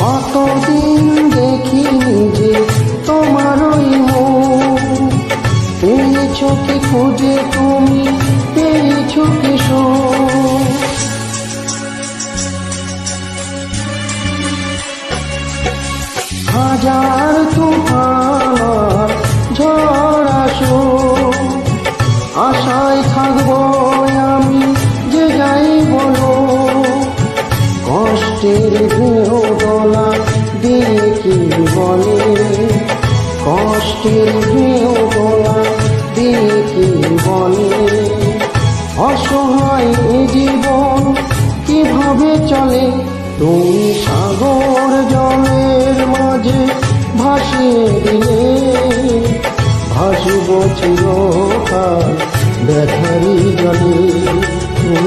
কতদিন দেখিনি যে তোমার ওই মুখ, পেয়েছো কি খুঁজে তুমি, পেয়েছো কি সুখ? হাজার তুফান ঝড় আসুক, আশায় থাকবো আমি যে যাই বলো। কষ্টের ঢেউ দোলা দিয়ে কি বলে, কষ্টের ঢেউ দোলা দিয়ে কি বলে। অসহায় এ জীবন কিভাবে চলে, তুমি সাগর জলের মাঝে ভাসিয়ে দিলে। ভাসব চিরকাল ব্যথারি জলে।